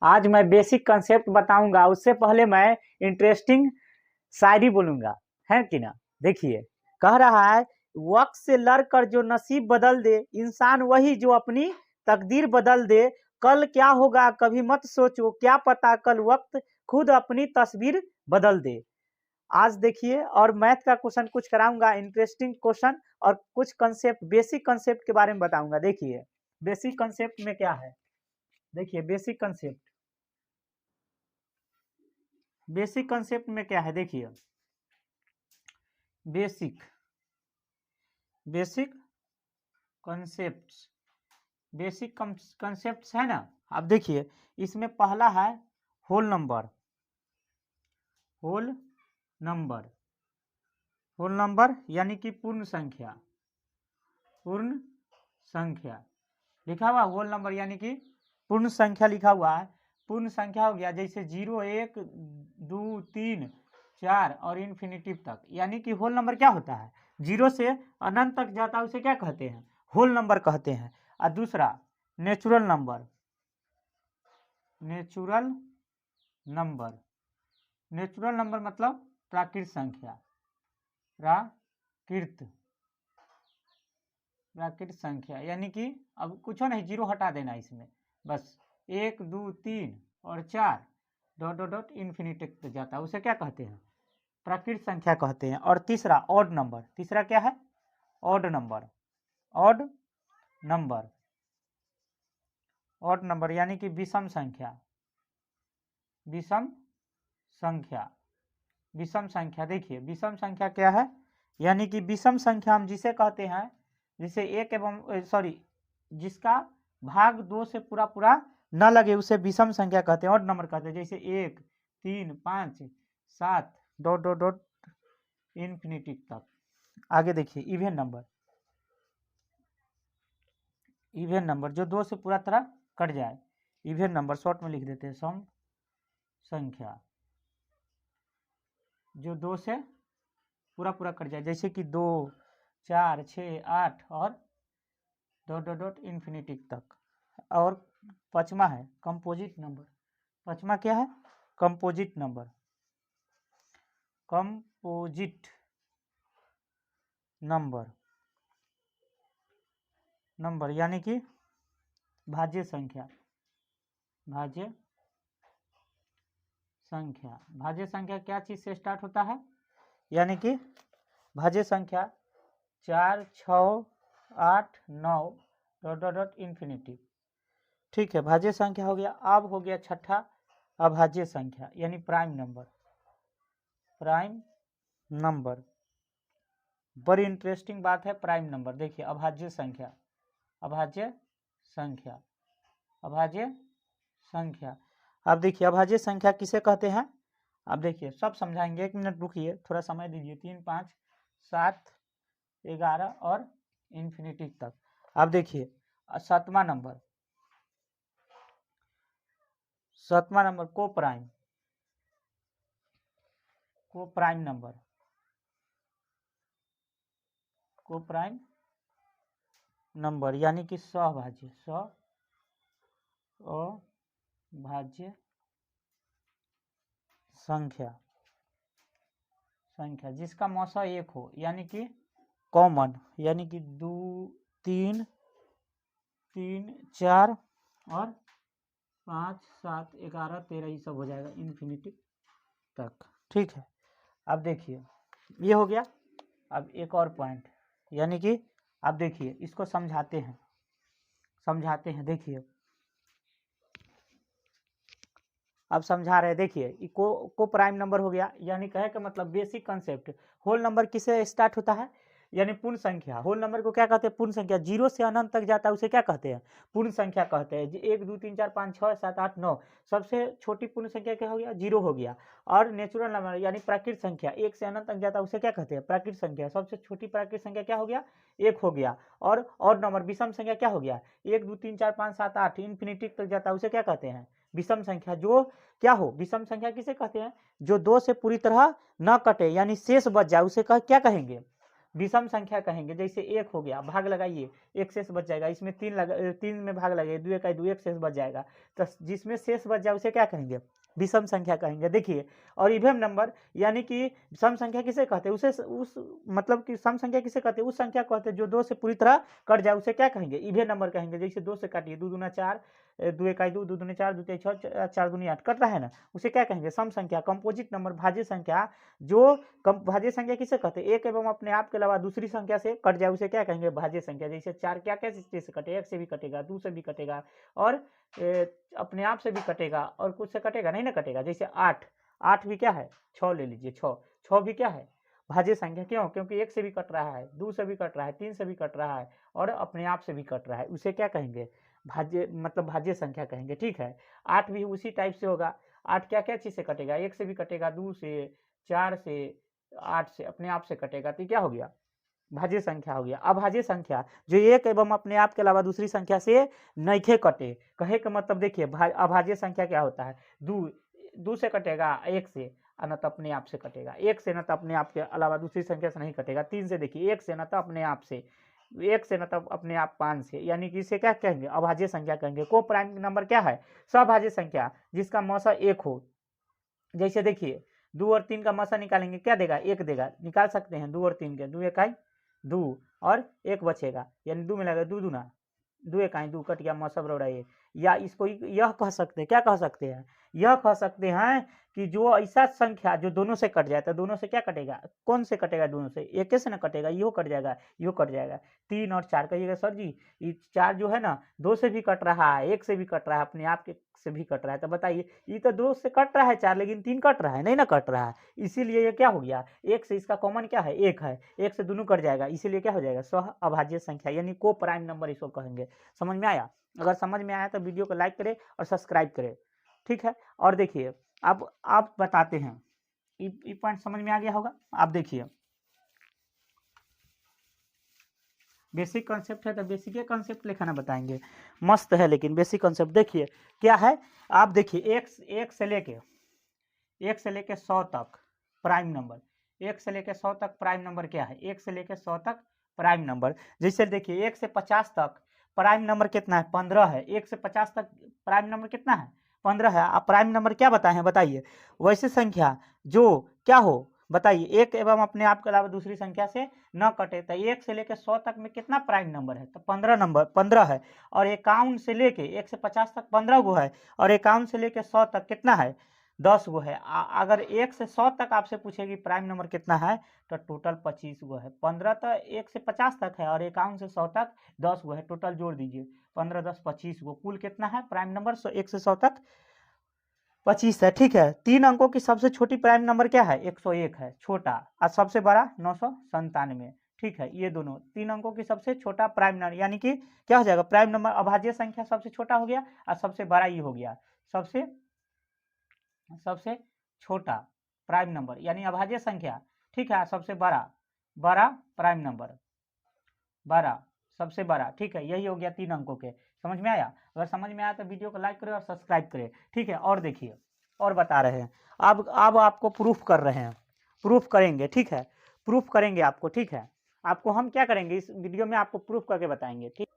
आज मैं basic concept बताऊंगा, उससे पहले मैं इंटरेस्टिंग शायरी बोलूंगा, है कि ना। देखिए, कह रहा है, वक्त से लड़कर जो नसीब बदल दे, इंसान वही जो अपनी तकदीर बदल दे। कल क्या होगा कभी मत सोचो, क्या पता कल वक्त खुद अपनी तस्वीर बदल दे। आज देखिए, और मैथ का क्वेश्चन कुछ कराऊंगा, इंटरेस्टिंग क्वेश्चन, और कुछ कंसेप्ट, बेसिक कंसेप्ट के बारे में बताऊंगा। देखिए बेसिक कंसेप्ट में क्या है। देखिए बेसिक कंसेप्ट, बेसिक कंसेप्ट में क्या है। देखिए basic basic concept, basic concept है ना। अब देखिए, इसमें पहला है whole number. Whole number, whole number यानी कि पूर्ण संख्या। पूर्ण संख्या लिखा हुआ होल नंबर यानी कि पूर्ण संख्या लिखा हुआ है। पूर्ण संख्या हो गया जैसे 0 1 2 3 4 और इन्फिनिटिव तक, यानी कि होल नंबर क्या होता है, 0 से अनंत तक जाता है, उसे क्या कहते हैं, होल नंबर कहते हैं। और दूसरा natural number. Natural number, natural number मतलब प्राकृत संख्या। प्राकृत संख्या यानी कि अब कुछ नहीं, 0 हटा देना इसमें, बस 1 2 3 और 4 डॉट डॉट डॉट इन्फिनिटी तक जाता है, उसे क्या कहते हैं, प्राकृत संख्या कहते हैं। और तीसरा ऑड नंबर। तीसरा क्या है, odd number. Odd number, odd number यानी कि विषम संख्या। विषम संख्या, विषम संख्या। देखिए विषम संख्या क्या है, यानी कि विषम संख्या हम जिसे कहते हैं, जिसे एक एवं जिसका भाग 2 से पूरा पूरा न लगे, उसे विषम संख्या कहते हैं, ऑड नंबर कहते हैं। जैसे 1 3 5 7 डॉट डॉट डॉट इन्फिनिटी तक। आगे देखिए इवन नंबर। इवन नंबर जो 2 से पूरा तरह कट जाए, इवन नंबर शॉर्ट में लिख देते हैं सम संख्या, जो 2 से पूरा पूरा कट जाए, जैसे कि 2 4 6 8 और डॉट डॉट डॉट इन्फिनिटी तक। और पांचवा है कंपोजिट नंबर। पांचवा क्या है, composite number. Composite number, number यानी कि भाज्य संख्या। भाज्य संख्या, भाज्य संख्या क्या चीज से स्टार्ट होता है, यानी कि भाज्य संख्या 4 6 8 9 डॉट डॉट डॉट इन्फिनिटी। ठीक है, भाज्य संख्या हो गया। अब हो गया छठा अभाज्य संख्या यानी प्राइम नंबर। प्राइम नंबर, बड़ी इंटरेस्टिंग बात है प्राइम नंबर। देखिए अभाज्य संख्या, अभाज्य संख्या, अभाज्य संख्या। अब देखिए अभाज्य संख्या किसे कहते हैं, अब देखिए सब समझाएंगे, 1 मिनट रुकिए, थोड़ा समय दीजिए। 3 5 7 11 और इन्फिनिटी तक। अब देखिए सातवां नंबर, सातवां नंबर को प्राइम, को प्राइम नंबर, को प्राइम नंबर यानी कि सहभाज्य, अभाज्य संख्या। संख्या जिसका मौसा 1 हो, यानी कि कॉमन, यानी कि 2 3 3 4 और 5 7 11 13 ये सब हो जाएगा इन्फिनिटी तक। ठीक है, अब देखिए ये हो गया। अब एक और पॉइंट, यानी कि अब देखिए इसको समझाते हैं, समझाते हैं। देखिए अब समझा रहे हैं। देखिए को प्राइम नंबर हो गया, यानी कहे का मतलब बेसिक कंसेप्ट। होल नंबर किसे स्टार्ट होता है, यानी पूर्ण संख्या। होल नंबर को क्या कहते हैं, पूर्ण संख्या। 0 से अनंत तक जाता है उसे क्या कहते हैं, पूर्ण संख्या कहते हैं। 1 2 3 4 5 6 7 8 9, सबसे छोटी पूर्ण संख्या क्या हो गया, 0 हो गया। और नेचुरल नंबर यानी प्राकृत संख्या, 1 से अनंत तक जाता है उसे क्या कहते हैं, प्राकृत संख्या। सबसे छोटी प्राकृत संख्या क्या हो गया, 1 हो गया। और ऑड नंबर विषम संख्या क्या हो गया, 1 2 3 4 5 7 8 इन्फिनिटी तक जाता है उसे क्या कहते हैं, विषम संख्या। जो क्या हो, विषम संख्या किसे कहते हैं, जो 2 से पूरी तरह न कटे यानी शेष बच जाए उसे क्या कहेंगे, विषम संख्या कहेंगे। जैसे 1 हो गया, भाग लगाइए, 1 शेष बच जाएगा, इसमें 3 में भाग लगाइए, 2 1 2, 1 शेष बच जाएगा, तो जिसमें शेष बच जाए उसे क्या कहेंगे, विषम संख्या कहेंगे। देखिए, और इवन नंबर यानी कि सम संख्या किसे कहते हैं, उसे उस मतलब कि सम संख्या किसे कहते हैं, उस संख्या को कहते हैं जो 2 से पूरी तरह कट जाए, उसे क्या कहेंगे, इवन नंबर कहेंगे। जैसे 2 से काटिए, 2 दूना 4, 2 1 2, 2 दूनी 4, 2 3 6, 4 दूनी 8, कट रहा है ना, उसे क्या कहेंगे, सम संख्या, कंपोजिट नंबर, भाज्य संख्या। जो भाज्य संख्या किसे कहते हैं, एक एवं अपने आप के अलावा दूसरी संख्या से कट जाए उसे क्या कहेंगे, भाज्य संख्या। जैसे 4 क्या क्या चीज से कटे, 1 से भी कटेगा, 2 से भी कटेगा, और अपने आप से भी कटेगा, और कुछ से कटेगा नहीं ना कटेगा। जैसे 8 भी क्या है, 6 ले लीजिए, 6 भी क्या है, भाज्य संख्या। क्यों, क्योंकि 1 से भी कट रहा है, 2 से भी कट रहा है, 3 से भी कट रहा है, और अपने आप से भी कट रहा है, उसे क्या कहेंगे, भाज्य मतलब भाज्य संख्या कहेंगे। ठीक है, 8 भी उसी टाइप से होगा। 8 क्या क्या चीज से कटेगा, 1 से भी कटेगा, 2 से, 4 से, 8 से, अपने आप से कटेगा, तो क्या हो गया, भाज्य संख्या हो गया। अभाज्य संख्या जो एक एवं अपने आप के अलावा दूसरी संख्या से नइखे कटे, कहे का मतलब देखिए, अभाज्य संख्या क्या होता है, 2 से कटेगा, 1 से, न तो अपने आप से कटेगा, 1 से न तो अपने आप के अलावा दूसरी संख्या से नहीं कटेगा, 3 से देखिए, 1 से न तो अपने आप से, 1 से न तो अपने आप 5 से, यानी कि इसे क्या कहेंगे, अभाज्य संख्या कहेंगे। को प्राइम नंबर क्या है, सभाज्य संख्या जिसका मौसा 1 हो। जैसे देखिए 2 और 3 का मौसा निकालेंगे, क्या देगा, 1 देगा, निकाल सकते हैं 2 और 3 के, 2 1 2 और 1 बचेगा, यानी 2 मिलाएगा, 2 दूना 2 1 2, कट गया, मौसा बराबर ये। या इसको यह कह सकते हैं, क्या कह सकते हैं, यह कह सकते हैं कि जो ऐसा संख्या जो दोनों से कट जाए, तो दोनों से क्या कटेगा, कौन से कटेगा, दोनों से, एक से ना कटेगा, यो कट जाएगा, यो कट जाएगा। 3 और 4 कहिएगा सर जी, ये 4 जो है ना 2 से भी कट रहा है, 1 से भी कट रहा है, अपने आप के से भी कट रहा है, तो बताइए, ये तो 2 से कट रहा है 4, लेकिन 3 कट रहा है, नहीं ना कट रहा है, इसीलिए ये क्या हो गया, 1 से इसका कॉमन क्या है, 1 है, 1 से दोनों कट जाएगा, इसीलिए क्या हो जाएगा, सह अभाज्य संख्या, यानी को प्राइम नंबर इसको कहेंगे। समझ में आया, अगर समझ में आया तो वीडियो को लाइक करें और सब्सक्राइब करें। ठीक है, और देखिए अब आप बताते हैं, ये पॉइंट समझ में आ गया होगा। आप देखिए, बेसिक कॉन्सेप्ट है तो बेसिक कॉन्सेप्ट लिखाना बताएंगे, मस्त है, लेकिन बेसिक कॉन्सेप्ट देखिए क्या है। आप देखिए, एक से लेके 100 तक प्राइम नंबर, 1 से लेके 100 तक प्राइम नंबर क्या है, 1 से लेके 100 तक प्राइम नंबर। जैसे देखिए 1 से 50 तक प्राइम नंबर कितना है, 15 है। 1 से 50 तक प्राइम नंबर कितना है, 15 है। आप प्राइम नंबर क्या बताए हैं, बताइए। वैसे संख्या जो क्या हो, बताइए, एक एवं अपने आप के अलावा दूसरी संख्या से न कटे, तो 1 से लेके 100 तक में कितना प्राइम नंबर है, तो 15 है। और 51 से लेके 1 से 50 तक 15 गो है, और 51 से लेके 100 तक कितना है, 10 गो है। अगर 1 से 100 तक आपसे पूछेगी प्राइम नंबर कितना है, तो टोटल 25 गो है। 15 तो 1 से 50 तक है, और 51 से 100 तक 10 गो है, टोटल जोड़ दीजिए, 15 10 25 गो, कुल कितना है प्राइम नंबर 1 से 100 तक 25 है। ठीक है, 3 अंकों की सबसे छोटी प्राइम नंबर क्या है, 101 है, छोटा, और सबसे बड़ा 997। ठीक है, ये दोनों 3 अंकों की सबसे छोटा प्राइम नंबर, यानी कि क्या हो जाएगा, प्राइम नंबर अभाज्य संख्या सबसे छोटा हो गया, और सबसे बड़ा ये हो गया, सबसे छोटा प्राइम नंबर यानी अभाज्य संख्या। ठीक है, सबसे बड़ा प्राइम नंबर, बड़ा, सबसे बड़ा। ठीक है, यही हो गया 3 अंकों के। समझ में आया, अगर समझ में आया तो वीडियो को लाइक करें और सब्सक्राइब करें। ठीक है, और देखिए, और बता रहे हैं, अब आपको प्रूफ कर रहे हैं, प्रूफ करेंगे। ठीक है, प्रूफ करेंगे आपको। ठीक है, आपको हम क्या करेंगे, इस वीडियो में आपको प्रूफ करके बताएंगे। ठीक,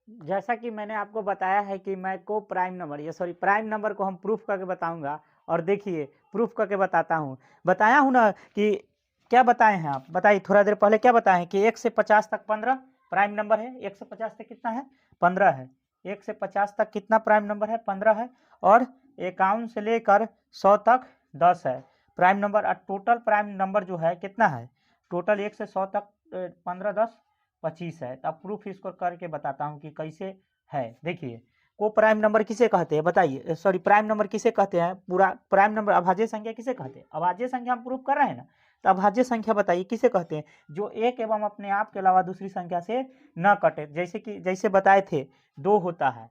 जैसा कि मैंने आपको बताया है कि मैं को प्राइम नंबर, या सॉरी प्राइम नंबर को हम प्रूफ करके बताऊंगा। और देखिए, प्रूफ करके बताता हूँ, बताया हूँ ना कि क्या बताए हैं आप, बताइए, थोड़ा देर पहले क्या बताए हैं कि 1 से 50 तक 15 प्राइम नंबर है। 1 से 50 तक कितना है, 15 है। 1 से 50 तक कितना प्राइम नंबर है, 15 है। और 51 से लेकर 100 तक 10 है प्राइम नंबर। और टोटल प्राइम नंबर जो है कितना है, टोटल 1 से 100 तक 15 10 25 है। अब प्रूफ इसको करके बताता हूँ कि कैसे है। देखिए, को प्राइम नंबर किसे कहते हैं, बताइए, सॉरी प्राइम नंबर किसे कहते हैं, पूरा प्राइम नंबर अभाज्य संख्या किसे कहते हैं, अभाज्य संख्या हम प्रूफ कर रहे हैं ना, तो अभाज्य संख्या बताइए किसे कहते हैं, जो एक एवं अपने आप के अलावा दूसरी संख्या से न कटे। जैसे बताए थे, 2 होता है,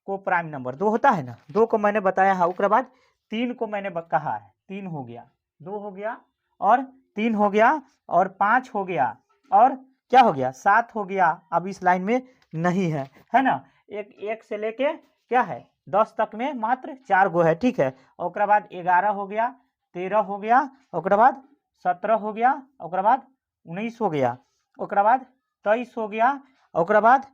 को प्राइम नंबर 2 होता है ना, 2 को मैंने बताया है। उसके बाद 3 को मैंने कहा है, 3 हो गया, 2 हो गया, और 3 हो गया, और 5 हो गया, और क्या हो गया, 7 हो गया। अब इस लाइन में नहीं है ना। एक से लेके क्या है 10 तक में मात्र 4 गो है। ठीक है, और उसके बाद 11 हो गया, 13 हो गया, उसके बाद 17 हो गया, उसके बाद 19 हो गया, ओकरा बाद 23 हो गया, ओकरा बाद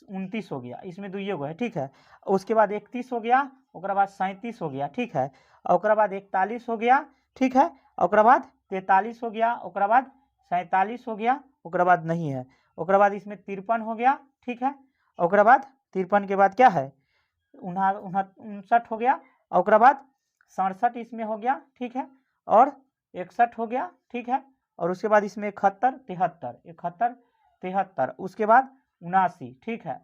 29 हो गया, इसमें दुइये गो है, ठीक है। उसके बाद 31 हो गया, ओकरा बाद 37 हो गया, ठीक है। ओकरा बाद 41 हो गया, ठीक है। ओकरा बाद 43 हो गया, ओकरा बाद 47 हो गया, ओकरा बाद नहीं है। ओकरा बाद इसमें 53 हो गया, ठीक है। ओकरा बाद 53 के बाद क्या है, 59 हो गया। ओकरा बाद 67 इसमें हो गया, ठीक है। और 61 हो गया, ठीक है। और उसके बाद इसमें 71, 73, 71, 73, उसके बाद 79, ठीक है।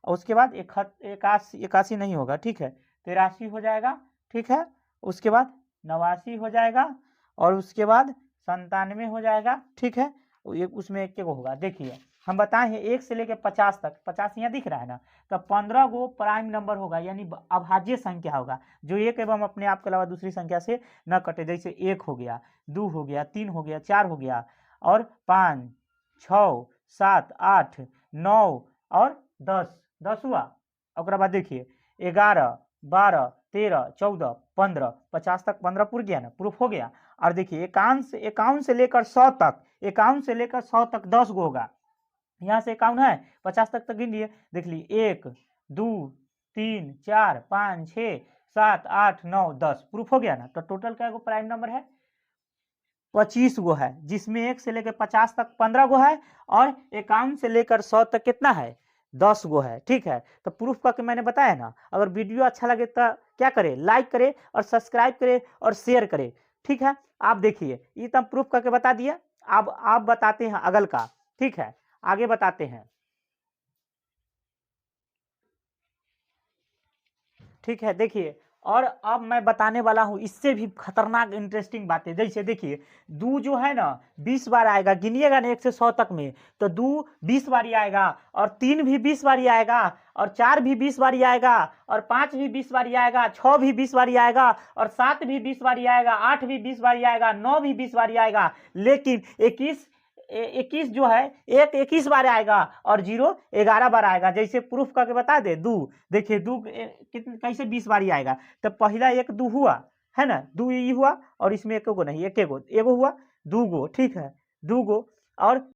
और उसके बाद 81, 81 नहीं होगा, ठीक है। 83 हो जाएगा, ठीक है। उसके बाद 89 हो जाएगा, और उसके बाद 97 हो जाएगा, ठीक है। उसमें एक गो होगा। देखिए हम बताए हैं 1 से लेकर 50 तक, 50 यहाँ दिख रहा है ना, तो 15 गो प्राइम नंबर होगा, यानी अभाज्य संख्या होगा, जो एक एवं अपने आप के अलावा दूसरी संख्या से न कटे। जैसे 1 हो गया, 2 हो गया, 3 हो गया, 4 हो गया, और 5, 6, 7, 8, 9 और 10 हुआ। और बाद देखिए 11, 12, 13, 14, 15, 50 तक 15 पूर गया ना, प्रूफ हो गया। और देखिए 51 से लेकर 100 तक, 51 से लेकर 100 तक 10 गो होगा। यहाँ से 51 है, 50 तक गिन लिए, देख लीजिए 1, 2, 3, 4, 5, 6, 7, 8, 9, 10, प्रूफ हो गया ना। तो टोटल क्या गो प्राइम नंबर है, 25 गो है, जिसमें 1 से लेकर 50 तक 15 गो है, और 51 से लेकर 100 तक कितना है, 10 गो है, ठीक है। तो प्रूफ करके मैंने बताया ना। अगर वीडियो अच्छा लगे तो क्या करे, लाइक करे और सब्सक्राइब करे और शेयर करे, ठीक है। आप देखिए ये तो प्रूफ करके बता दिया। अब आप बताते हैं अगल का, ठीक है, आगे बताते हैं, ठीक है। देखिए और अब मैं बताने वाला हूं इससे भी खतरनाक इंटरेस्टिंग बातें। जैसे देखिए 2 जो है ना 20 बार आएगा, गिनिएगा ना 1 से 100 तक में, तो 2 20 बारी आएगा, और 3 भी 20 बारी आएगा, और 4 भी 20 बारी आएगा, और 5 भी 20 बारी आएगा, 6 भी 20 बारी आएगा, और 7 भी 20 बारी आएगा, 8 भी 20 बारी आएगा, 9 भी 20 बारी आएगा। लेकिन 21 जो है 21 बार आएगा, और 0 11 बार आएगा। जैसे प्रूफ करके बता दे, 2 देखिए 2 कितने कैसे 20 बारी आएगा। तो पहला 1 2 हुआ है ना, 2 ये हुआ, और इसमें एक गो नहीं, एक गो, एगो हुआ, 2 गो, ठीक है, 2 गो, और